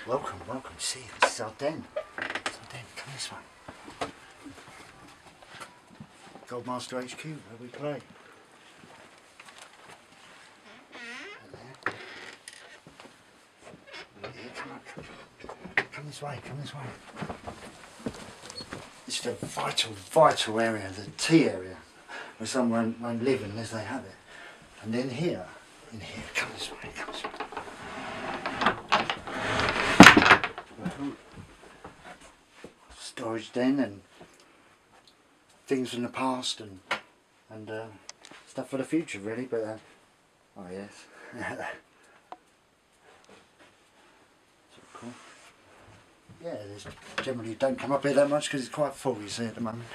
welcome. See, this is our den. It's our den. Come this way. Goldmaster HQ, where we play. Come this way. It's the vital area, the tea area, where someone won't live unless they have it. And then here, come this way. Storage den and things from the past and stuff for the future, really. But oh yes, so cool. Yeah, there's generally don't come up here that much because it's quite full, you see, at the moment.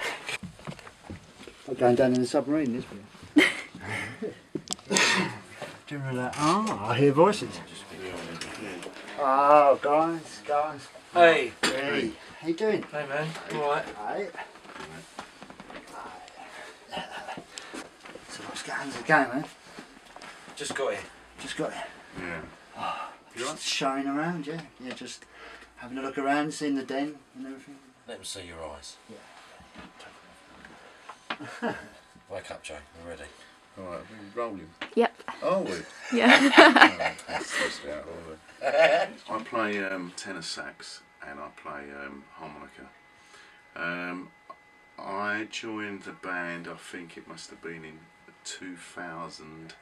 I'm going down in the submarine this way. Do you remember that? Oh, I hear voices. Oh, guys. Hey. Hey. How you doing? Hey man, alright. Hi. So how's it going, man? Just got here. Yeah. Oh, just showing around, yeah? Yeah, just having a look around, seeing the den and everything. Let them see your eyes. Yeah. Wake up, Joe. We're ready. Alright, we're rolling. Yep. Oh, we? Yeah. I play tenor sax and I play harmonica. I joined the band, I think it must have been in 2000,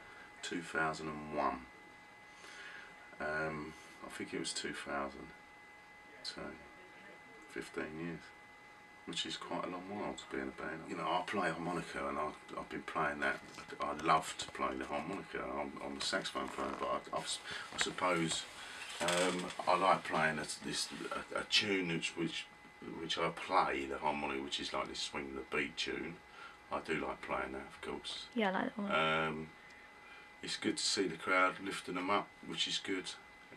2001. I think it was 2000, so 15 years, which is quite a long while to be in a band. You know, I play harmonica and I've been playing that. I love to play the harmonica. I'm a saxophone player, but I suppose I like playing a tune which I play, the harmonica, which is like this swing the beat tune. I do like playing that, of course. Yeah, I like that one. It's good to see the crowd lifting them up, which is good,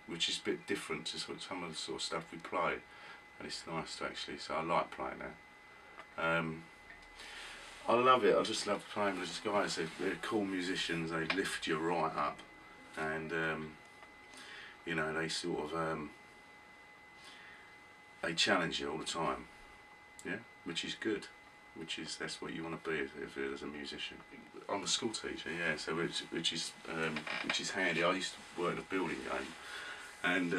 which is a bit different to some of the sort of stuff we play, and it's nice to actually, so I like playing that. I love it, I just love playing with these guys. They're cool musicians, they lift you right up, and you know, they sort of they challenge you all the time, yeah, which is good, that's what you want to be if as a musician. I'm a school teacher, yeah, so which is handy. I used to work in a building game, and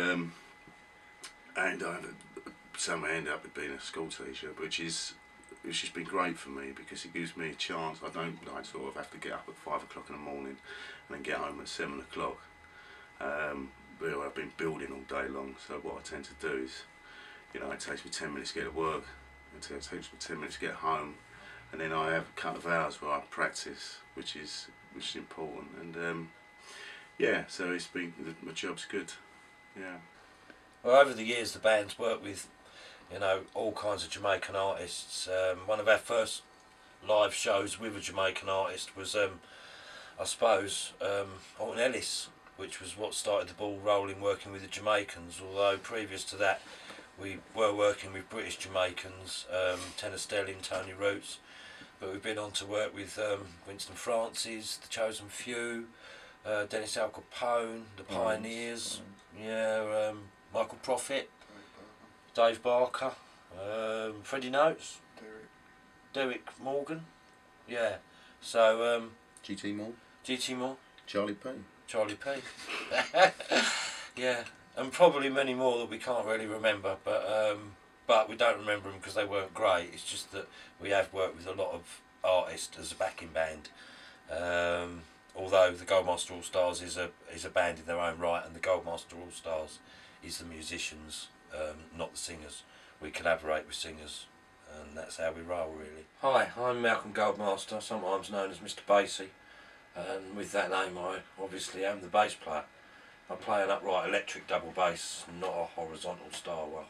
I somehow ended up being a school teacher, which has been great for me because it gives me a chance. I don't like sort of have to get up at 5 o'clock in the morning and then get home at 7 o'clock. I've been building all day long, so what I tend to do is, you know, it takes me 10 minutes to get to work, it takes me 10 minutes to get home, and then I have a couple of hours where I practice, which is important. And yeah, so it's been, my job's good. Yeah. Well, over the years the band's worked with, you know, all kinds of Jamaican artists. One of our first live shows with a Jamaican artist was, I suppose, Alton Ellis, which was what started the ball rolling, working with the Jamaicans, although previous to that we were working with British Jamaicans, Tenor Stelling, Tony Roots, but we've been on to work with Winston Francis, The Chosen Few, Dennis Al Capone, The Pioneers, yeah, Michael Prophet, Dave Barker, Freddie Notes, Derek Morgan, yeah, so GT Moore, Charlie P, yeah, and probably many more that we can't really remember, but we don't remember them because they weren't great. It's just that we have worked with a lot of artists as a backing band. Although the Goldmaster Allstars is a band in their own right, and the Goldmaster Allstars is the musicians, not the singers. We collaborate with singers, and that's how we roll, really. Hi, I'm Malcolm Goldmaster, sometimes known as Mr. Bassy, and with that name I obviously am the bass player. I play an upright electric double bass, not a horizontal style one.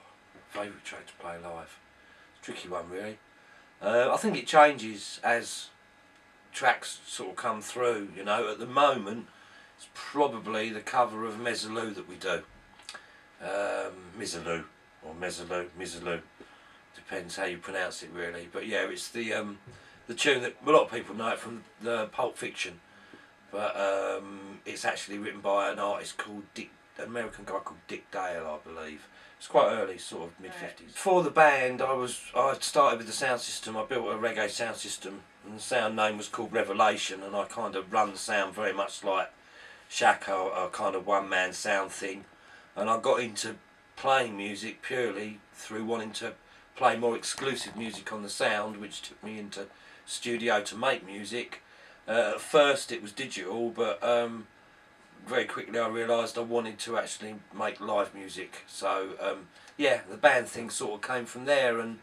Favourite track to play live? Tricky one, really. I think it changes as tracks sort of come through, you know. At the moment it's probably the cover of Mezzaloo that we do. Mizzaloo or Mezzaloo, depends how you pronounce it, really. But yeah, it's the tune that a lot of people know it from the Pulp Fiction, but it's actually written by an artist called Dick an American guy called Dick Dale, I believe. It's quite early, sort of mid-50s. For the band, I started with the sound system. I built a reggae sound system, and the sound name was called Revelation, and I kind of run the sound very much like Shaq, a kind of one-man sound thing. And I got into playing music purely through wanting to play more exclusive music on the sound, which took me into studio to make music. At first it was digital, but very quickly I realised I wanted to actually make live music. So yeah, the band thing sort of came from there, and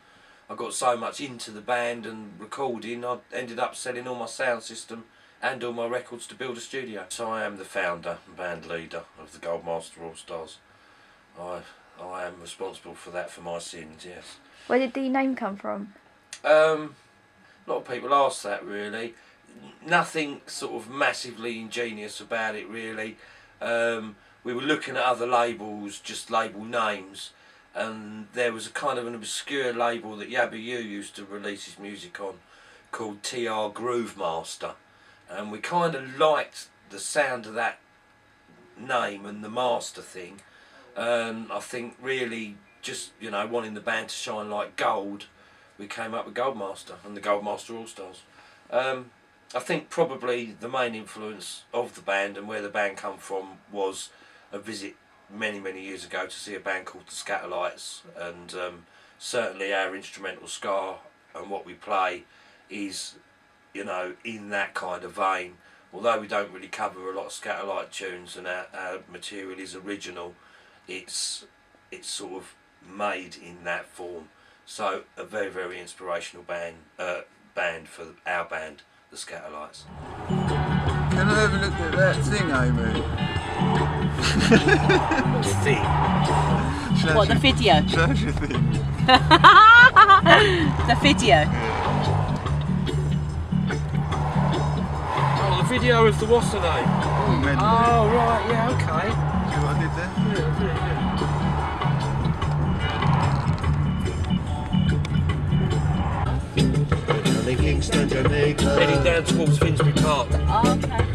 I got so much into the band and recording, I ended up selling all my sound system and all my records to build a studio. So I am the founder and band leader of the Goldmaster Allstars. I am responsible for that, for my sins, yes. Where did the name come from? A lot of people ask that, really. Nothing sort of massively ingenious about it, really. We were looking at other labels, just label names, and there was a kind of an obscure label that Yabu used to release his music on called TR Groovemaster, and we kind of liked the sound of that name and the master thing, and I think really just, you know, wanting the band to shine like gold, we came up with Goldmaster and the Goldmaster Allstars. I think probably the main influence of the band and where the band come from was a visit many years ago to see a band called the Scatterlights, and certainly our instrumental ska and what we play is, you know, in that kind of vein. Although we don't really cover a lot of Scatterlight tunes and our material is original, it's sort of made in that form. So a very inspirational band for our band, the Scatterlights. Can I have a look at that thing, Amy? Thing? What, the video? Shows your thing. The video? Oh, the video of the what's the name? Oh, right, yeah, okay. See what I did there? Yeah. Kingston, Jamaica. Heading down towards Finsbury Park. Oh, okay.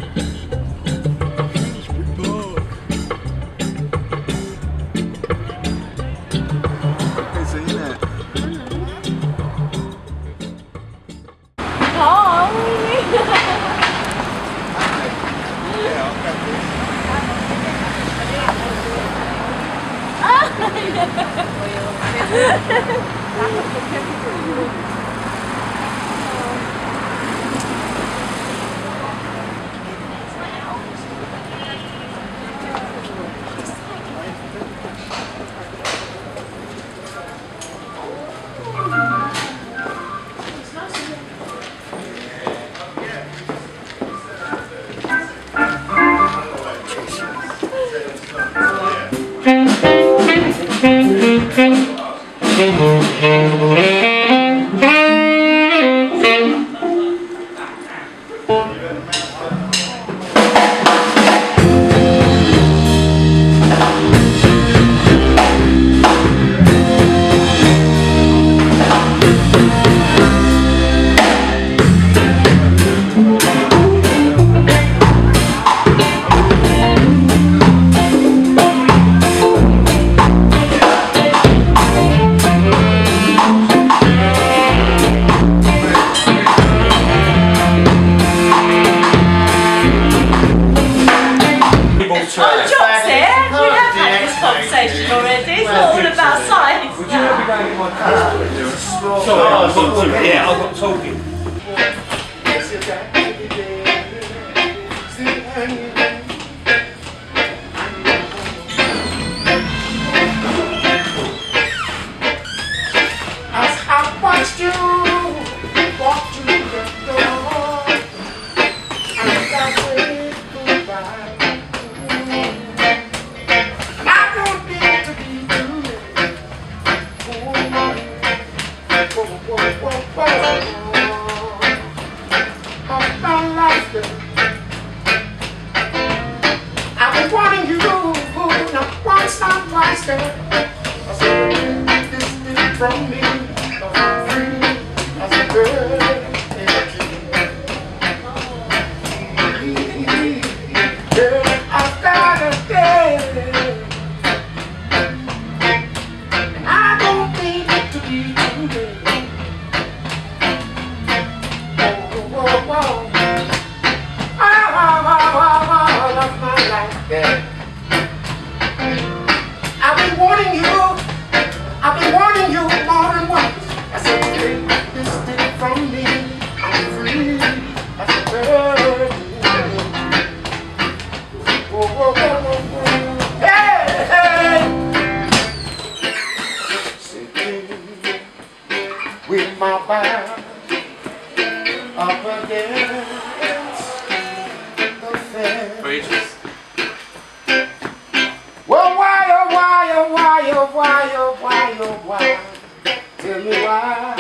Yeah, I've got talking. As I watched you walk through the door, and I said goodbye. I don't need to be doing. I've been wanting you, not once, not twice, girl. I said, this from me, I said, girl, girl, I've got a day. my back up against the fence. Beatroots. Well, why, oh, why, oh, why, oh, why, oh, why, oh, why? Tell me why.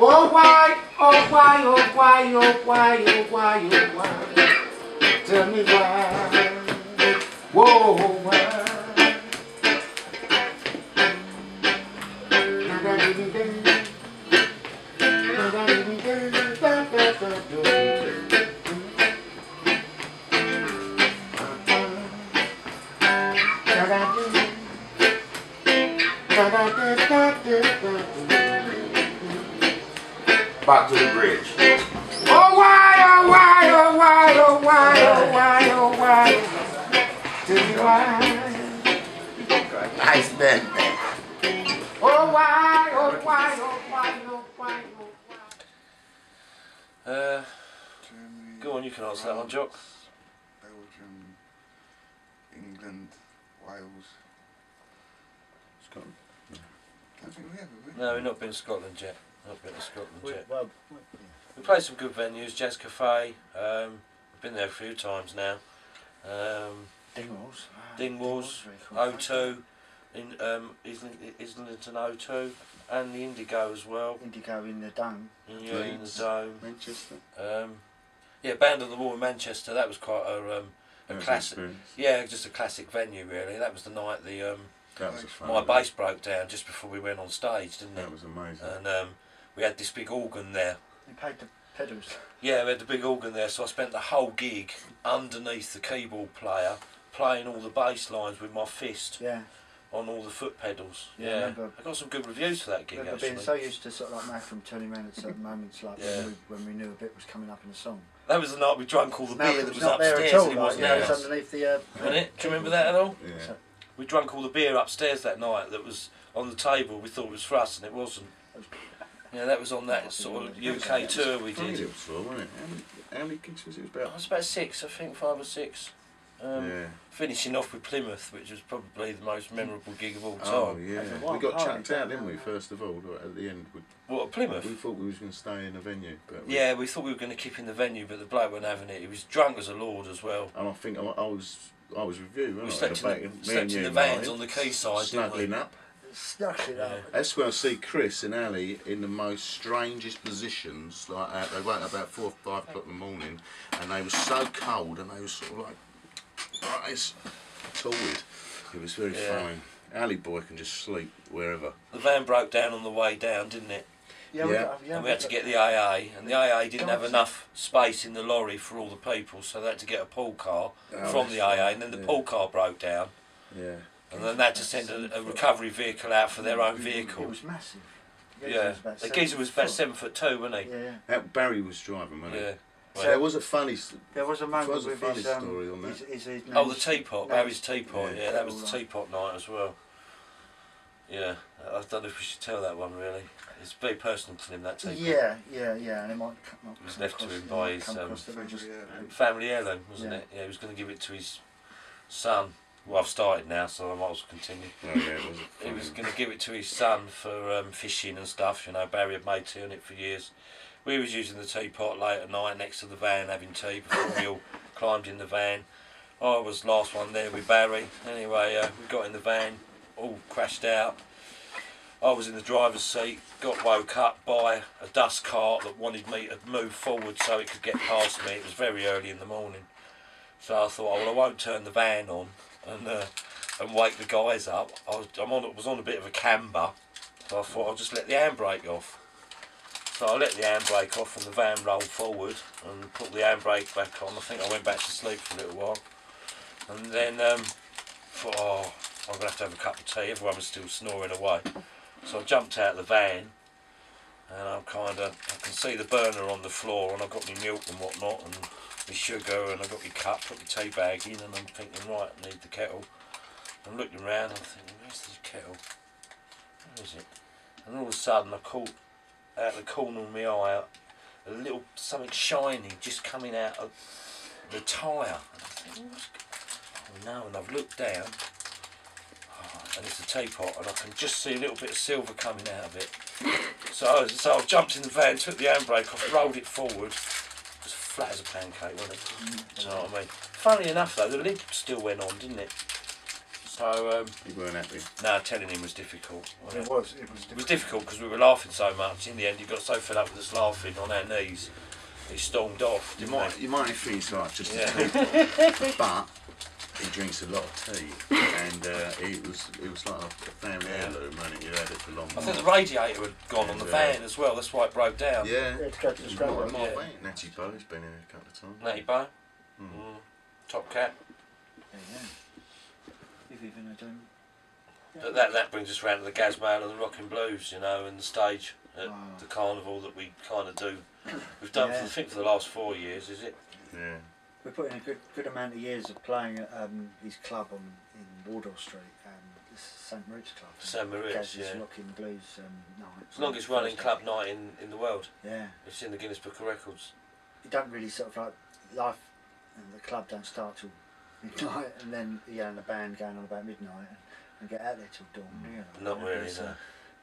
Oh, why, oh, why, oh, why, oh, why, oh, why, oh, why? Tell me why. Whoa, why? Back to the bridge. Oh why, oh why, oh why, oh why, oh why, oh why? Tell me why. Nice man. Oh why, oh why, oh why, oh why, oh why? Go on, you can answer that one, Jock. Belgium, England, Wales. Scotland. Don't think we have, have we? No, we've not been to Scotland yet. Not been to Scotland yet. Well, We played some good venues, Jazz Cafe. We've been there a few times now. Dingwalls. Dingwalls, Very cool. O2, in Islington O2, and the Indigo as well. Indigo in the Dome. Yeah, in the Leeds. Dome. Manchester. Yeah, Band on the Wall in Manchester. That was quite a classic. Experience. Yeah, just a classic venue really. That was the night That was a fun. my bass broke down just before we went on stage, didn't it? That was amazing. And we had this big organ there. You paid the pedals. Yeah, we had the big organ there, so I spent the whole gig underneath the keyboard player, playing all the bass lines with my fist Yeah. on all the foot pedals. Yeah, I Yeah, remember- I got some good reviews for that gig I remember actually. being so used to sort of like Malcolm turning around at certain moments, like Yeah. when we knew a bit was coming up in the song. That was the night we drank all the beer that Malcolm's was not there upstairs at all, and he like, wasn't you know, there. it's underneath the. Wasn't it? Do you remember that at all? Yeah. So- We drank all the beer upstairs that night that was on the table. We thought it was for us and it wasn't. Yeah, that was on that sort of UK tour we Funny did. little tour, wasn't it? How many gigs was it It about? was about 6, I think, 5 or 6. Yeah. Finishing off with Plymouth, which was probably the most memorable gig of all time. Oh yeah. That's a We wild got party, chucked out, don't didn't we? we? First of all, at the end. What, at Plymouth? We thought we was going to stay in the venue, but we, Yeah, we thought we were going to keep in the venue, but the bloke wasn't having it. He was drunk as a lord as well. And I think I was with you, We wasn't slept I? in the vans on the quayside, didn't we? snuggling up. Snuck it up. That's when I see Chris and Ali in the most strangest positions. Like they woke up about 4 or 5 o'clock in the morning, and they were so cold, and they were sort of like it's torrid. It was very Yeah. funny. Ali boy can just sleep wherever. The van broke down on the way down, didn't it? Yeah, Yeah. And we had to get the AA, and the AA didn't have enough space in the lorry for all the people, so they had to get a pool car from the AA, and then the pool car broke down, Yeah. and then they had to send a recovery vehicle out for their own It vehicle. was massive. Yeah, the geezer was about 7'2", wasn't he? Yeah. That Barry was driving, wasn't Yeah. he? So there was a funny. There was a moment was a with funny his, story on that. his Oh, name- the teapot, no, Barry's teapot. yeah. Yeah, that was the teapot night as well. Yeah, I don't know if we should tell that one really. It's very personal to him, that teapot. Yeah, and it might come It was left to him by his just family heirloom, wasn't Yeah. it? Yeah, he was going to give it to his son. Well, I've started now, so I might as well continue. Oh yeah, it was. He was going to give it to his son for fishing and stuff. You know, Barry had made tea on it for years. We was using the teapot late at night next to the van having tea before we all climbed in the van. I was last one there with Barry. Anyway, we got in the van, all crashed out. I was in the driver's seat, got woke up by a dust cart that wanted me to move forward so it could get past me. It was very early in the morning. So I thought, oh, well, I won't turn the van on and wake the guys up. I was on a bit of a camber, so I thought I'll just let the handbrake off. So I let the handbrake off and the van rolled forward and put the handbrake back on. I think I went back to sleep for a little while. And then thought, oh, I'm going to have a cup of tea. Everyone was still snoring away. So I jumped out of the van and I can see the burner on the floor, and I've got my milk and whatnot and my sugar, and I've got my cup, put my tea bag in, and I'm thinking, right, I need the kettle. I'm looking around, I'm thinking, where's the kettle? Where is it? And all of a sudden I caught out the corner of my eye a little something shiny just coming out of the tyre. And I think, oh no, and I've looked down. Oh, and it's a teapot, and I can just see a little bit of silver coming out of it. So I jumped in the van, took the handbrake off, rolled it forward. It was flat as a pancake, wasn't it? Do you know what I mean? Funny enough though, the lid still went on, didn't it? So you weren't happy? No, telling him was difficult. It was difficult because we were laughing so much. In the end, he got so fed up with us laughing on our knees, he stormed off. You might think it's like just as people, but he drinks a lot of tea, and it was like a family heirloom, and you had it for a long time. I think the radiator had gone on the van as well. That's why it broke down. Yeah, to go to the scrap room. Natty Bo's been here a couple of times. Natty Bo, top cat. Yeah. If even I don't. But that brings us round to the Gazmail and the Rockin' Blues, you know, and the stage at the carnival that we kind of do. We've done for, I think, for the last 4 years, is it? Yeah. We put in a good amount of years of playing at his club in Wardour Street, this St Moritz Club. St Moritz, Gaz's Rockin' Blues night. It's the longest running club night in the world. Yeah. It's in the Guinness Book of Records. You don't really sort of like life, and the club don't start till midnight, and then and the band going on about midnight, and get out there till dawn. Not really, no.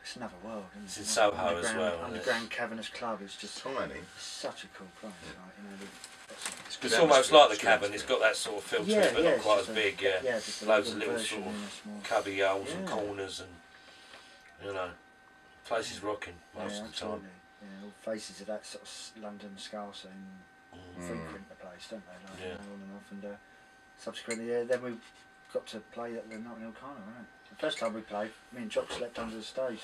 It's another world, isn't it? It's in Soho as well. Underground Cavernous Club is just tiny. Such a cool place, it's almost like the Cavern. It's got that sort of feel to it, but not quite as big. Just loads of little sort of cubby holes and corners, and you know, place is rocking most of the time. Yeah, all faces of that sort of London ska scene frequent the place, don't they? Like, on and off, and subsequently, then we got to play at the Notting Hill Carnival, right? The first time we played, me and Jock slept under the stage.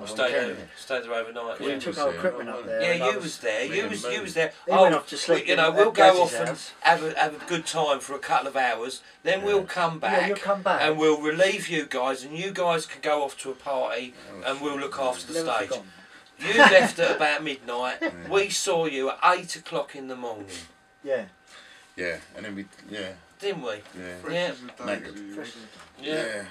Stayed there overnight. We took our equipment up there. Yeah, you was there. You was there. He went off to sleep. You know, we'll go off and have a good time for a couple of hours. Then we'll come back. Yeah, you'll come back. And we'll relieve you guys, and you guys can go off to a party, and we'll look after the stage. Forgotten. You left at about midnight. We saw you at 8 o'clock in the morning. Yeah. Yeah, and then didn't we? Yeah.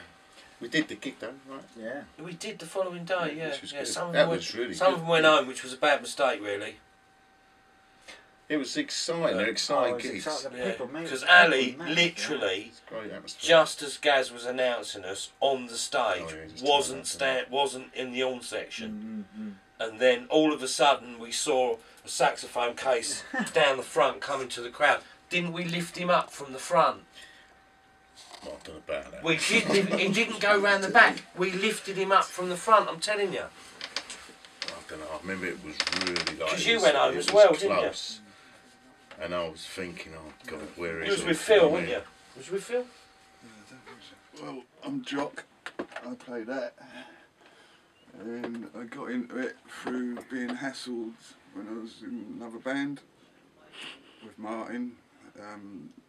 We did the gig though, right? Yeah. We did the following day, yeah. Some of that them was really some of them went home, which was a bad mistake, really. It was exciting, exciting gigs. Because Ali literally, just as Gaz was announcing us on the stage, wasn't in the on section, and then all of a sudden we saw a saxophone case down the front coming to the crowd. Didn't we lift him up from the front? I don't know about that. We did. He didn't go round the back. We lifted him up from the front. I'm telling you. I don't know. I remember it was really like. Because you went home as well, didn't you? And I was thinking, oh God, where is it? You was with Phil, weren't you? Was you with Phil? Well, I'm Jock. I play that. And I got into it through being hassled when I was in another band with Martin, a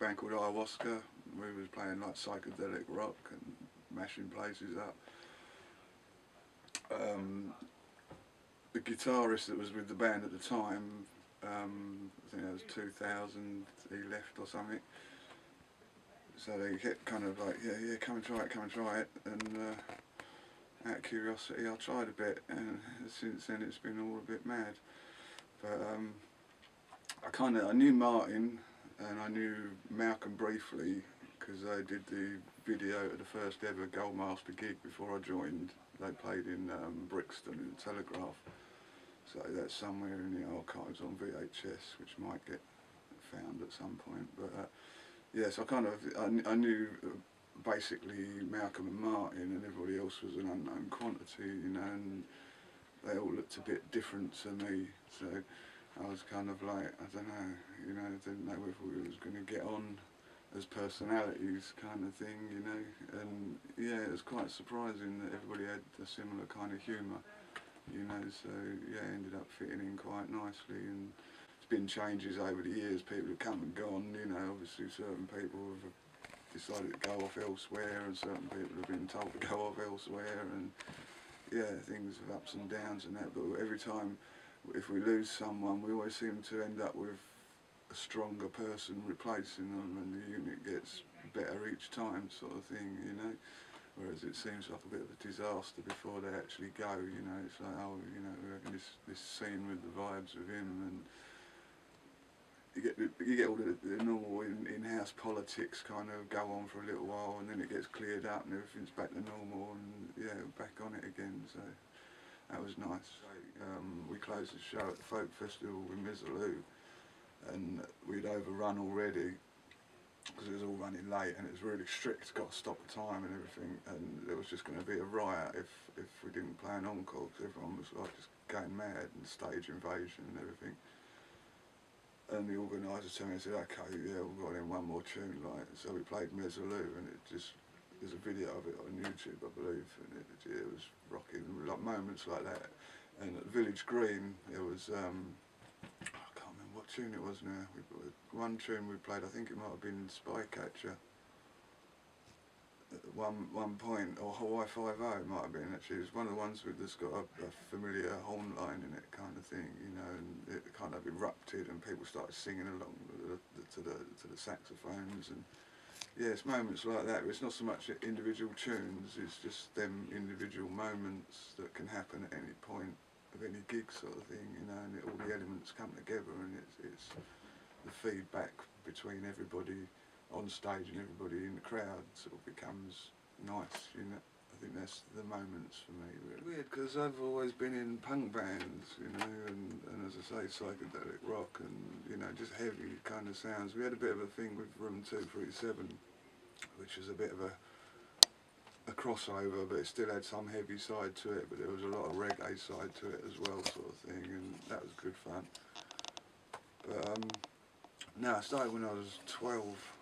band called Ayahuasca. We was playing like psychedelic rock and mashing places up. The guitarist that was with the band at the time, I think that was 2000, he left or something. So they kept kind of like, yeah, come and try it. And out of curiosity, I tried a bit, and since then it's been all a bit mad. But I knew Martin, and I knew Malcolm briefly, because they did the video of the first ever Goldmaster gig before I joined. They played in Brixton in the Telegraph. So that's somewhere in the archives on VHS, which might get found at some point. But yes, I knew basically Malcolm and Martin, and everybody else was an unknown quantity, you know, and they all looked a bit different to me. So I was kind of like, I don't know, you know, I didn't know if we was going to get on as personalities kind of thing, you know. And yeah, it was quite surprising that everybody had a similar kind of humour, you know. So yeah, ended up fitting in quite nicely. And there's been changes over the years. People have come and gone, you know. Obviously certain people have decided to go off elsewhere, and certain people have been told to go off elsewhere, and yeah, things have ups and downs and that. But every time, if we lose someone, we always seem to end up with a stronger person replacing them, and the unit gets better each time, sort of thing, you know. Whereas it seems like a bit of a disaster before they actually go, you know. It's like, oh, you know, we're having this scene with the vibes with him, and you get all the normal in-house politics kind of go on for a little while, and then it gets cleared up and everything's back to normal, and yeah, back on it again. So that was nice. We closed the show at the folk festival in Mizzaloo, and we'd overrun already because it was all running late, and it was really strict, got to stop the time and everything, and there was just going to be a riot if we didn't play an encore, because everyone was like just going mad and stage invasion and everything. And the organiser told me, I said, okay, yeah, we've got in one more tune, like, so we played Mizzaloo, and it just, there's a video of it on YouTube, I believe, and it was rocking, like moments like that. And at Village Green, there was, I can't remember what tune it was now, one tune we played, I think it might have been Spycatcher, at one point, or Hawaii 5-0 might have been actually. It was one of the ones that's got a familiar horn line in it kind of thing, you know, and it kind of erupted and people started singing along to the saxophones, and yeah, it's moments like that. It's not so much individual tunes, it's just them individual moments that can happen at any point of any gig sort of thing, you know, and all the elements come together, and it's the feedback between everybody on stage and everybody in the crowd sort of becomes nice, you know. I think that's the moments for me, really. Weird, because I've always been in punk bands, you know, and as I say, psychedelic rock and, you know, just heavy kind of sounds. We had a bit of a thing with Room 237, which was a bit of a crossover, but it still had some heavy side to it, but there was a lot of reggae side to it as well, sort of thing, and that was good fun. But no, I started when I was 12.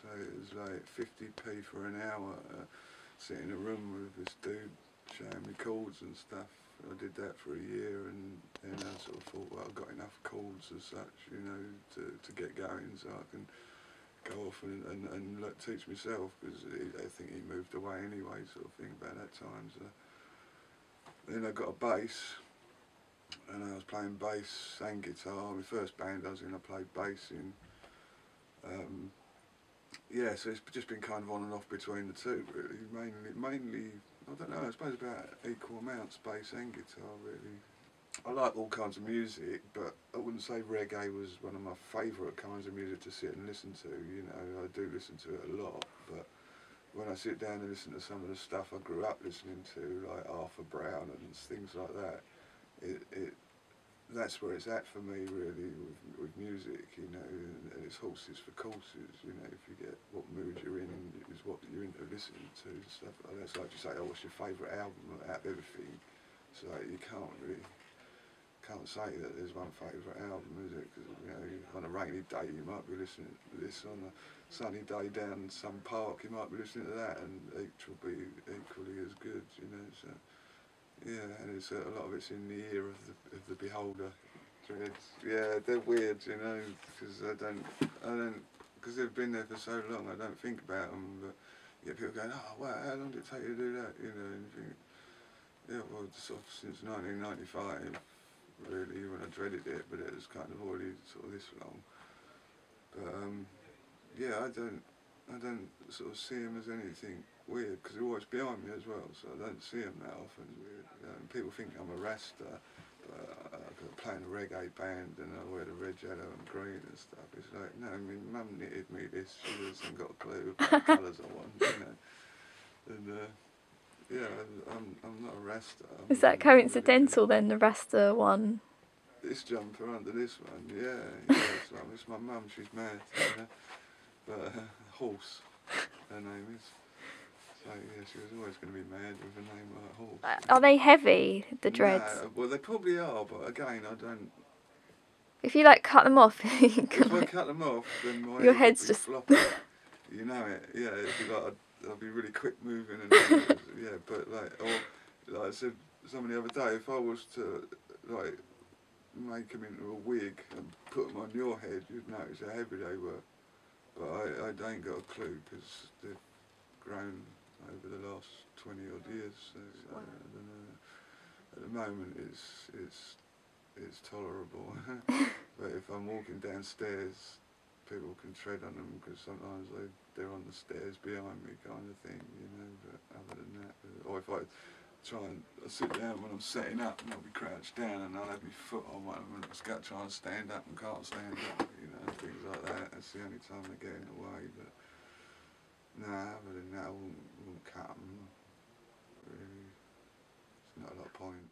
So it was like 50p for an hour, sit in a room with this dude showing me chords and stuff. I did that for a year, and then I sort of thought, well, I've got enough chords as such, you know, to get going, so I can go off and teach myself, because I think he moved away anyway, sort of thing, about that time. So then I got a bass, and I was playing bass and guitar. My first band I was in, I played bass in. Yeah, so it's just been kind of on and off between the two, really. Mainly, I don't know, I suppose about equal amounts, bass and guitar, really. I like all kinds of music, but I wouldn't say reggae was one of my favourite kinds of music to sit and listen to, you know. I do listen to it a lot, but when I sit down and listen to some of the stuff I grew up listening to, like Arthur Brown and things like that, that's where it's at for me, really, with music, you know, and it's horses for courses, you know. If you get what mood you're in, is what you're into listening to, stuff like that. So like you say, oh, what's your favourite album out of everything? So you can't say that there's one favourite album, is it? Because, you know, on a rainy day you might be listening to this, on a sunny day down some park you might be listening to that, and each will be equally as good, you know. So yeah, and it's a lot of it's in the ear of the beholder. Dreads, yeah, they're weird, you know, because I don't, because they've been there for so long. I don't think about them, but you get people going, oh wow, how long did it take you to do that, you know? And you think, yeah, well, sort of since 1995, really, when I dreaded it, but it was kind of already sort of this long. But yeah, I don't sort of see them as anything weird, because they're always behind me as well, so I don't see them that often. People think I'm a Rasta, but I'm playing a reggae band and I wear the red, yellow and green and stuff. It's like, no, I mean, Mum knitted me this, she hasn't got a clue what colours I want, you know. And yeah, I'm not a Rasta. Is that coincidental then, the Rasta one? This jumper under this one, yeah, it's my mum, she's mad, you know. But Horse, her name is. So yeah, she was always going to be mad with a name like Horse. Are they heavy, the dreads? No, well they probably are, but again, I don't. If you like cut them off, if I cut them off, then my your head head's would be just floppy. You know it, yeah. It'd be like I'll be really quick moving and yeah. But like I said somebody the other day, if I was to like make them into a wig and put them on your head, you'd notice how heavy they were. But I ain't got a clue, because they've grown over the last 20 odd years. So I don't know. At the moment, it's tolerable. But if I'm walking downstairs, people can tread on them, because sometimes they're on the stairs behind me, kind of thing, you know. But other than that, or if I I sit down when I'm setting up, and I'll be crouched down, and I'll have my foot on one, and I'll try and stand up and can't stand up, you know, and things like that. That's the only time they get in the way. But nah, other than that, I wouldn't cut them. Really, it's not a lot of point.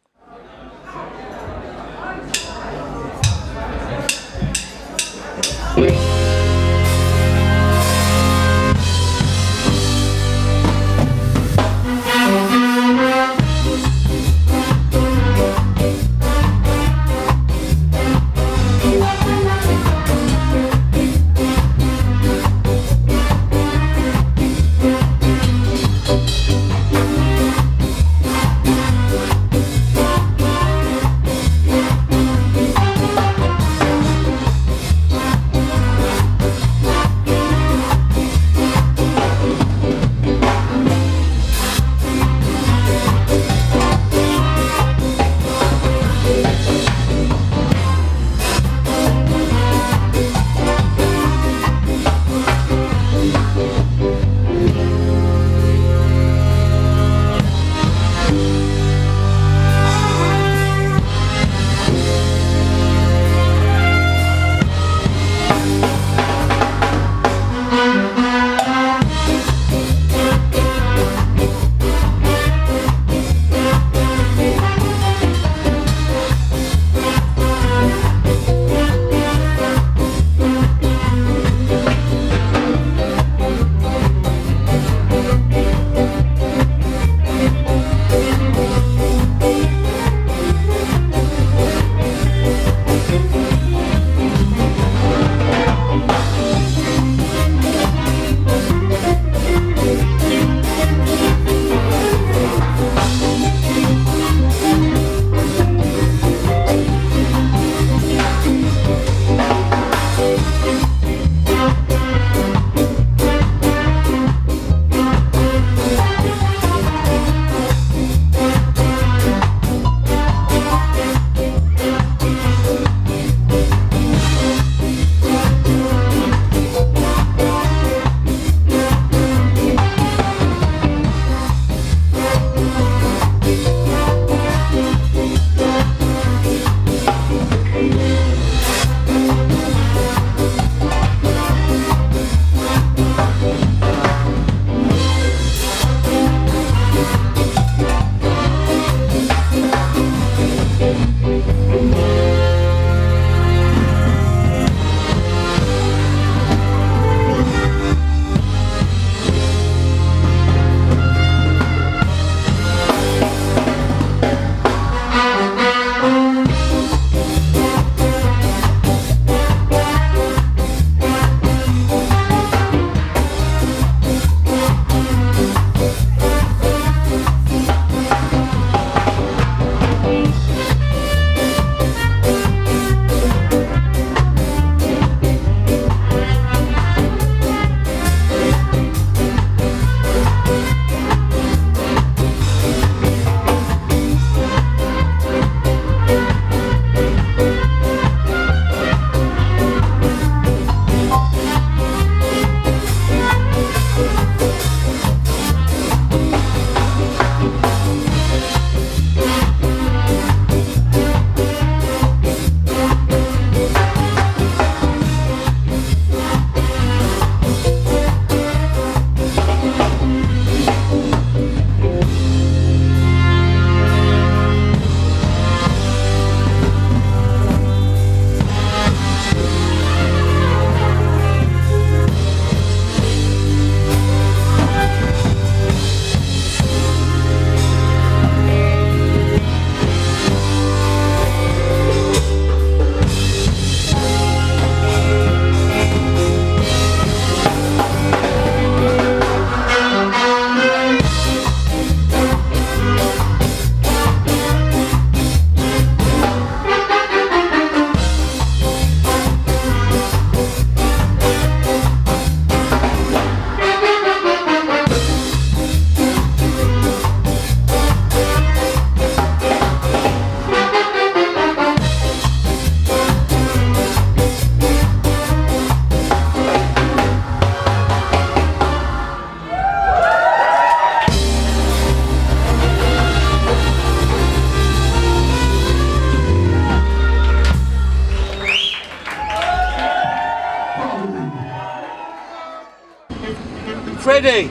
Freddie!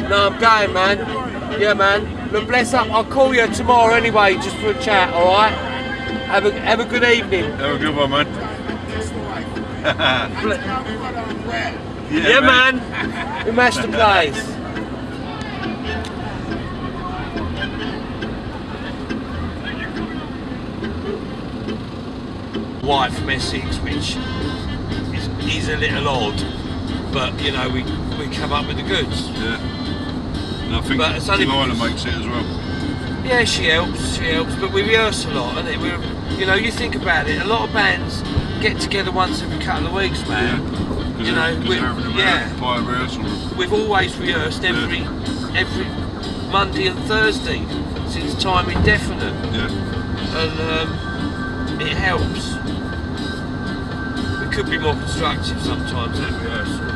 No, I'm going, man. Yeah, man. Look, bless up. I'll call you tomorrow anyway, just for a chat, alright? Have a good evening. Have a good one, man. Yeah, man. We mashed the place. Wife from Essex, which is a little odd, but you know we come up with the goods. Yeah. And I think Delilah makes it as well. Yeah, she helps, but we rehearse a lot, and you know, you think about it, a lot of bands get together once every couple of weeks, man. Yeah. You know, we've always rehearsed every Monday and Thursday since time indefinite. Yeah. And it helps. We could be more constructive sometimes at rehearsal.